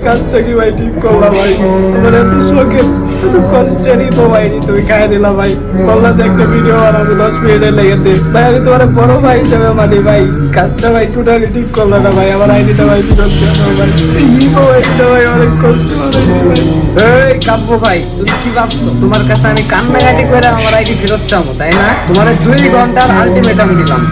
কাজটা কি ভাই ঠিক করলাম ভাই? আমার এত শখের এত কষ্টেরই মোবাইল তুমি খাই দিলাম ভাই। বললাম যে একটা ভিডিও বানাবো 10 মিনিটের লেগেতে ভাই, আমি তোমার বড় ভাই হিসেবে মানি ভাই। কাজটা ভাই টোটালি ঠিক করলো না ভাই। আমার আইডিটা ভাই ফেরত দিয়ে দাও ভাই। এই মোবাইলটা ভাই অনেক কষ্ট হয়েছে ভাই। এই কাব্য ভাই, তুমি কি ভাবছো তোমার কাছে আমি কান্নাকাটি করে আমার আইডি ফেরত চাবো, তাই না? তোমার 2 ঘন্টার আলটিমেটাম দিলাম,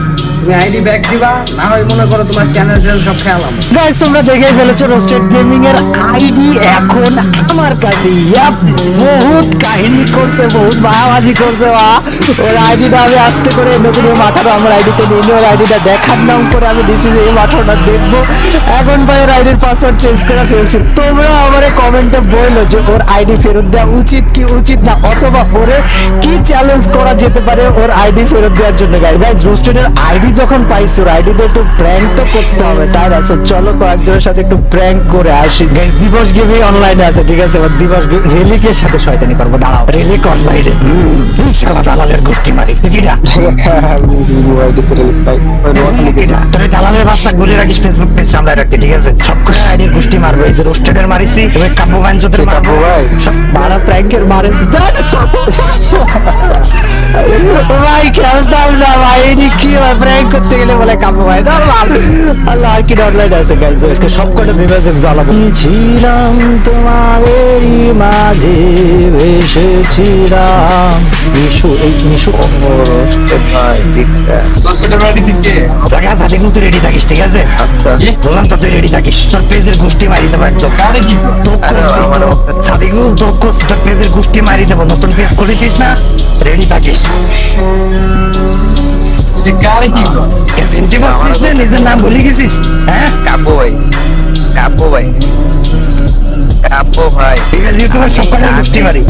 তুমি আইডি ব্যাক দিবা, না হয় মনে করো তোমার চ্যানেল সব খেয়ালাম। গাইস, তোমরা দেখে ফেলেছো রোস্টেড গেমিং এর আইডি এখন আমার কাছে। ইয়াপ, বহুত কাহিনী করছে, বহুত বাহাবাজি করছে। ওর আইডিটা আমি আস্তে করে নতুন মাথাটা আমার আইডিতে নিয়ে নিয়ে ওর আইডিটা দেখার নাম করে আমি দিছি যে এই মাথাটা দেখবো। এখন ভাই ওর আইডির পাসওয়ার্ড চেঞ্জ করে ফেলছি। তোমরা আমার কমেন্টে বললো যে ওর আইডি ফেরত দেওয়া উচিত কি উচিত না, অথবা ওরে কি চ্যালেঞ্জ করা যেতে পারে ওর আইডি ফেরত দেওয়ার জন্য। গাইস, রোস্টেডের আইডি যখন পাইছো ওর আইডিতে একটু প্র্যাঙ্ক তো করতে হবে, তাই না? চলো কয়েকজনের সাথে একটু প্র্যাঙ্ক করে আসি। গাইস, দিবস গেমে অনলাইনে আছে, ঠিক আছে? এবার দিবস রেলিকের সাথে শয়তানি করবো। দাঁড়াও, রেলিক অনলাইনে শালা দালালের গোষ্ঠী মারি কিটা তোর দালালের বাচ্চা ঘুরে রাখিস ফেসবুক পেজ সামলায় রাখতে, ঠিক আছে? সব করে আইডির গোষ্ঠী মারবো। এই যে রোস্টেডের মারিছি, এবার কাব্য বাঞ্চতের মারবো, সব মারা প্র্যাঙ্কের মারিছি। ভাই খেলতাম না ভাই, কি প্র্যাঙ্ক করতে গেলে বলে কাব্য ভাই আল্লাহ আর কি অনলাইন আছে। গাইজ আজকে সব কটা বিভাজন জ্বালাবো। ছিলাম তোমাদেরই মাঝে ভেসেছিলাম। মিশু, এই মিশু জায়গা সাদিক তুই রেডি থাকিস, ঠিক আছে? বললাম তো তুই রেডি থাকিস, তোর পেজের গোষ্ঠী মারি দেবো একদম। সাদিকু তোর পেজের গোষ্ঠী মারি দেবো। নতুন পেজ করেছিস না, রেডি থাকিস। নিজের নাম ভুলে গেছিস? হ্যাঁ, কাব্য ভাই, কাব্য ভাই, কাব্য ভাই, ঠিক আছে, ইউটিউবের সব কটা গোষ্ঠী মারি।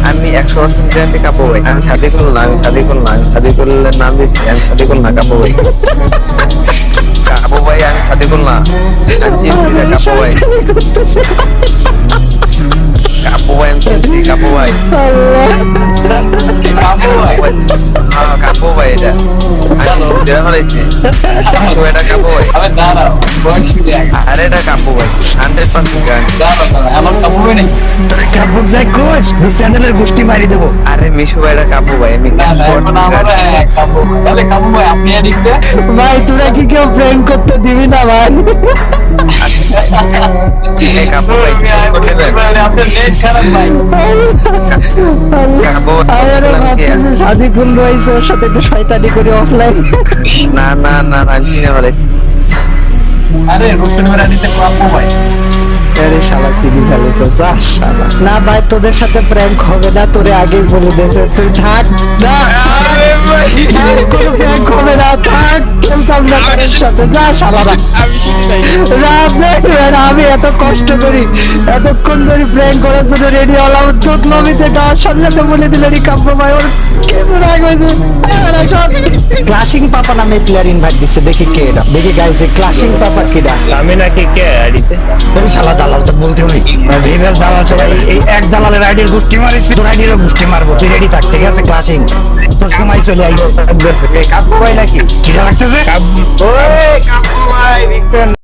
আমি 100% গ্যারান্টি কাব্য ভাই। আমি শাদি করল না, আমি শাদি করল না, আমি শাদি করলে নাম দিচ্ছি, আমি শাদি করল না কাব্য ভাই। কাব্য ভাই, আমি শাদি করল না, আমি চিন্তি না কাব্য ভাই। কাব্য ভাই, আমি চিন্তি কাব্য ভাই। কাব্য ভাই, হ্যাঁ কাব্য ভাই, এটা দেওয়া হয়েছে। এটা কাব্য ভাই, আরে এটা কাব্য ভাই 100% গ্যারান্টি। তোর কাব্য যাই কোচ, চ্যানেলের গোষ্ঠী মারি দেবো। আরে মিশু ভাই, এটা কাব্য ভাই। আমি ভাই তোরা কি কেউ প্র্যাঙ্ক করতে দিবি না ভাই? কাব্য ভাই সাদিকুল রয়েছে, ওর সাথে একটু শয়তানি করে অফলাইন। না না না, আমি চিনে বলে। আরে রোশন মেরা দিতে কাব্য ভাই। আরে শালা সিডি ফেলেছে, যা শালা। না ভাই, তোদের সাথে প্র্যাঙ্ক হবে না, তোরে আগেই বলে দিয়েছে। তুই থাক না, কোনো প্র্যাঙ্ক হবে না, থাক। খেলতাম না তোর সাথে, যা শালা। আমি এত কষ্ট করি, এতক্ষণ ধরে প্র্যাঙ্ক করার জন্য রেডি হলাম, তোর লবিতে যাওয়ার সাথে সাথে বলে দিল রে কাব্য ভাই ওর কেমন রাগ হয়েছে। ক্লাসিং পাপা নামে প্লেয়ার ইনভাইট দিচ্ছে, দেখি কে এটা। দেখি গাইছে ক্লাসিং পাপা কেডা। আমি নাকি কে আইডিতে ওই শালা দালাল তো বলতে হবে। ভিভেস দালাল সবাই, এই এক দালালের আইডির গোষ্ঠী মারিছি, তোর আইডিরও গোষ্ঠী মারবো। তুই রেডি থাক, ঠিক আছে? ক্লাসিং তোর সময় চলে আইছে। কাব্য ভাই নাকি কিরা লাগতেছে? কাব্য ভাই,